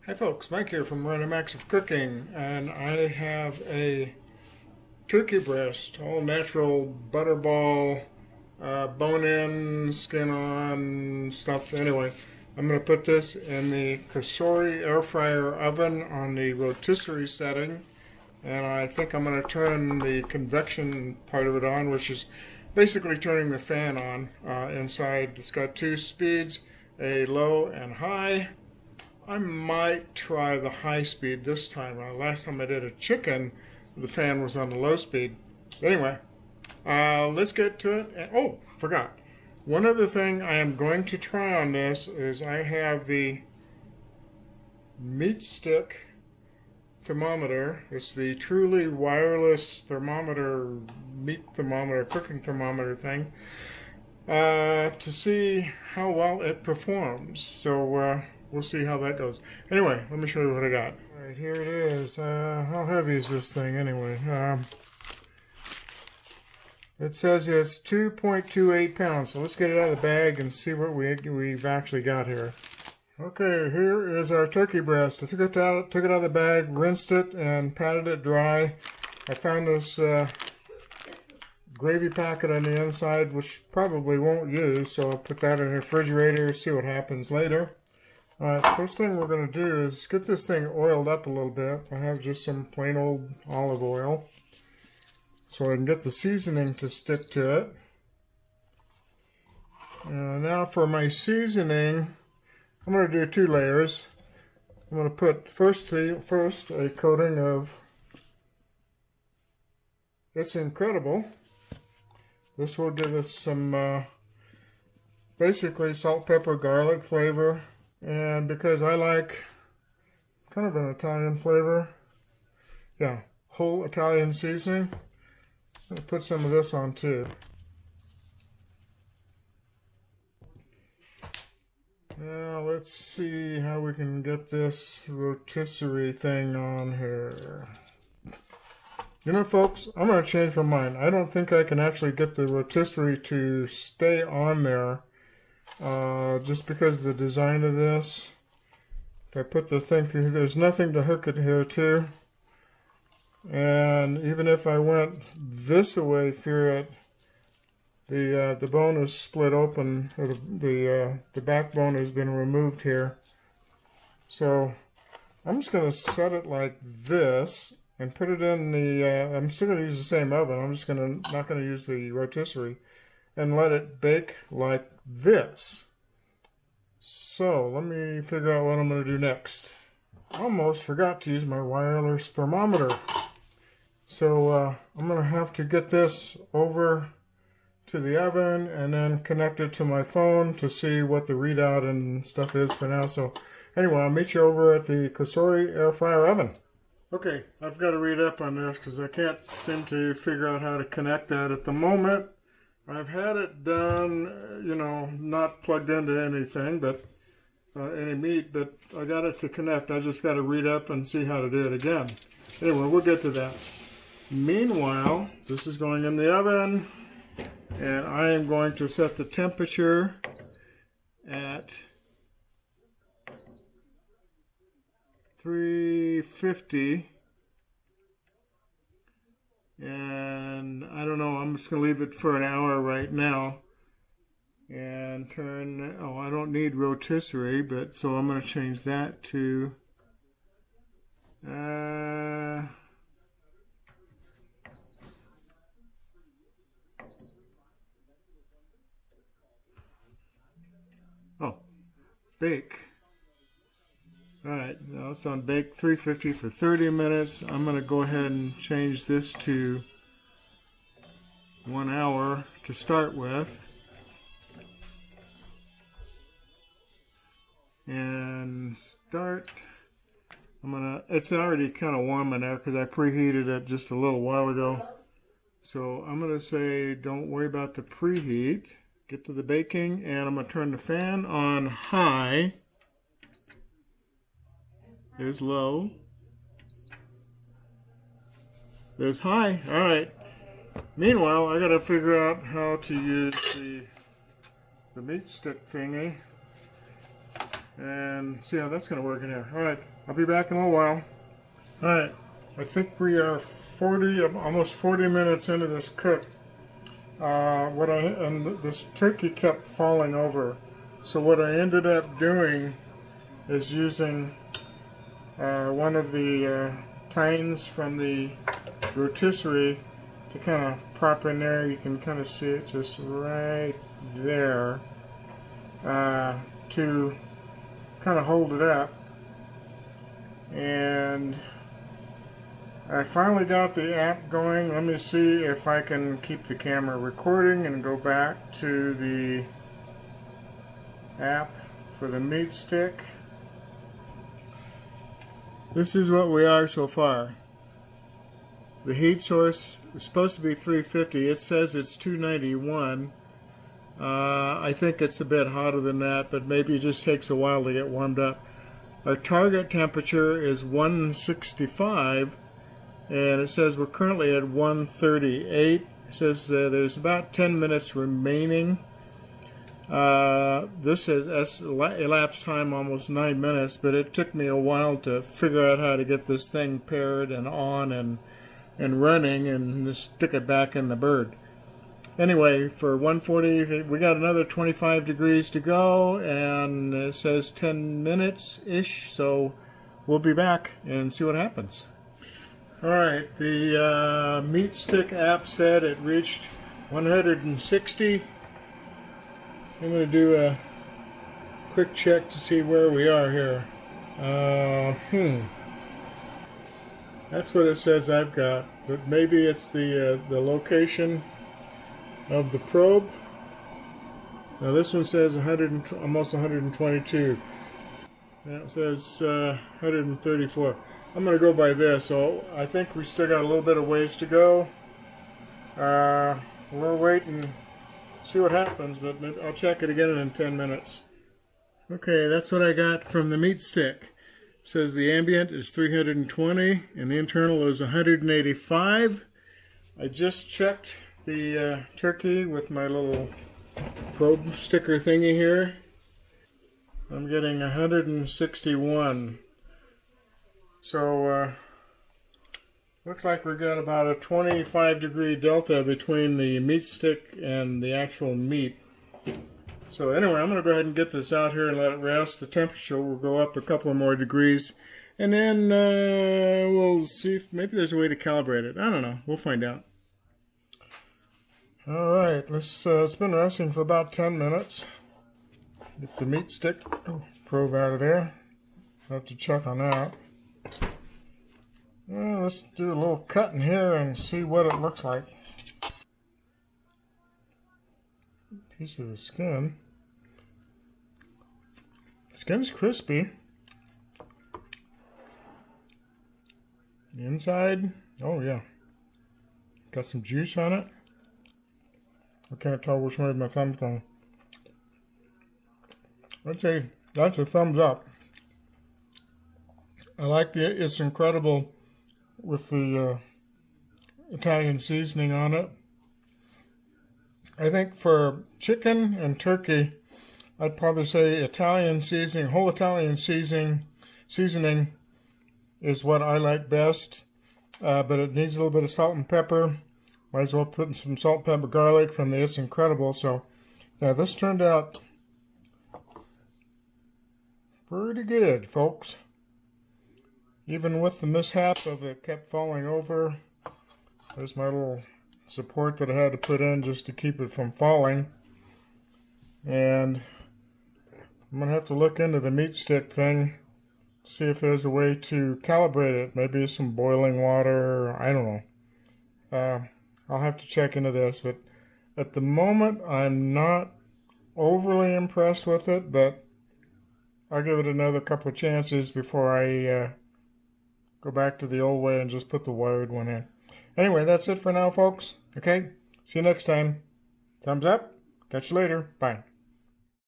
Hi folks, Mike here from Random Acts of Cooking, and I have a turkey breast, all natural butterball, bone-in, skin-on stuff. Anyway, I'm going to put this in the Cosori Air Fryer Oven on the rotisserie setting, and I think I'm going to turn the convection part of it on, which is basically turning the fan on inside. It's got two speeds, a low and high. I might try the high speed this time. Last time I did a chicken, the fan was on the low speed. Anyway, let's get to it. Oh, forgot. One other thing I am going to try on this is I have the Meatstick thermometer. It's the truly wireless thermometer, meat thermometer, cooking thermometer thing, to see how well it performs. So we'll see how that goes. Anyway, let me show you what I got. All right, here it is. How heavy is this thing anyway? It says it's 2.28 pounds. So let's get it out of the bag and see what we've actually got here. Okay, here is our turkey breast. I took it out of the bag, rinsed it, and patted it dry. I found this gravy packet on the inside, which probably won't use, so I'll put that in the refrigerator, see what happens later. Alright, first thing we're going to do is get this thing oiled up a little bit. I have just some plain old olive oil, so I can get the seasoning to stick to it. Now for my seasoning, I'm going to do 2 layers. I'm going to put first a coating of It's Incredible. This will give us some basically salt, pepper, garlic flavor. And because I like kind of an Italian flavor, yeah, whole Italian seasoning, I'm going to put some of this on too. Now let's see how we can get this rotisserie thing on here. You know, folks, I'm going to change my mind. I don't think I can actually get the rotisserie to stay on there. Just because of the design of this. If I put the thing through, there's nothing to hook it here to. And even if I went this way through it, the bone is split open, or the backbone has been removed here. So I'm just going to set it like this and put it in the, I'm still going to use the same oven. I'm just not going to use the rotisserie, and let it bake like this. So let me figure out what I'm going to do next. Almost forgot to use my wireless thermometer. So I'm going to have to get this over to the oven and then connect it to my phone to see what the readout and stuff is for now. So anyway, I'll meet you over at the Cosori Air Fryer Oven. Okay, I've got to read up on this because I can't seem to figure out how to connect that at the moment. I've had it done, you know, not plugged into anything, but any meat, but I got it to connect. I just got to read up and see how to do it again. Anyway, we'll get to that. Meanwhile, this is going in the oven, and I am going to set the temperature at 350. And I don't know, I'm just going to leave it for an hour right now. And turn, oh, I don't need rotisserie, but so I'm going to change that to bake. Alright, now it's on bake 350 for 30 minutes. I'm going to go ahead and change this to 1 hour to start with. And start. It's already kind of warm in there because I preheated it just a little while ago. So I'm going to say don't worry about the preheat. Get to the baking, and I'm going to turn the fan on high. There's low. There's high. All right. Meanwhile, I got to figure out how to use the Meatstick thingy. and see how that's going to work in here. All right, I'll be back in a little while. All right, I think we are almost 40 minutes into this cook. And this turkey kept falling over. So what I ended up doing is using one of the tines from the rotisserie to kind of prop in there. You can kind of see it just right there to kind of hold it up. And I finally got the app going. Let me see if I can keep the camera recording and go back to the app for the Meatstick. This is what we are so far. The heat source is supposed to be 350. It says it's 291. I think it's a bit hotter than that, but maybe it just takes a while to get warmed up. Our target temperature is 165. And it says we're currently at 138. It says there's about 10 minutes remaining. This is elapsed time almost 9 minutes, but it took me a while to figure out how to get this thing paired and on and running and just stick it back in the bird. Anyway, for 140, we got another 25 degrees to go, and it says 10 minutes-ish, so we'll be back and see what happens. Alright, the Meatstick app said it reached 160. I'm going to do a quick check to see where we are here. That's what it says I've got, but maybe it's the location of the probe. Now this one says almost 122. That says 134. I'm going to go by this, so I think we still got a little bit of ways to go. We'll wait and see what happens, but I'll check it again in 10 minutes. Okay, that's what I got from the Meatstick. It says the ambient is 320 and the internal is 185. I just checked the turkey with my little probe sticker thingy here. I'm getting 161. So, looks like we've got about a 25 degree delta between the Meatstick and the actual meat. So anyway, I'm going to go ahead and get this out here and let it rest. The temperature will go up a couple more degrees. And then we'll see if maybe there's a way to calibrate it. I don't know. We'll find out. Alright, it's been resting for about 10 minutes. Get the Meatstick probe out of there. I'll have to check on that. Well, let's do a little cut in here and see what it looks like. Piece of the skin. The skin's crispy. The inside, oh yeah. Got some juice on it. I can't tell which way my thumb's going. I'd say that's a thumbs up. I like it's incredible with the Italian seasoning on it. I think for chicken and turkey, I'd probably say Italian seasoning, whole Italian seasoning is what I like best. But it needs a little bit of salt and pepper. Might as well put in some salt, pepper, garlic from the It's Incredible. So, yeah, this turned out pretty good, folks. Even with the mishap of it kept falling over. There's my little support that I had to put in just to keep it from falling. And I'm going to have to look into the Meatstick thing, see if there's a way to calibrate it. Maybe some boiling water, I don't know. I'll have to check into this, but at the moment I'm not overly impressed with it, but I'll give it another couple of chances before I go back to the old way and just put the wired one in. Anyway, that's it for now, folks. Okay, see you next time. Thumbs up. Catch you later. Bye.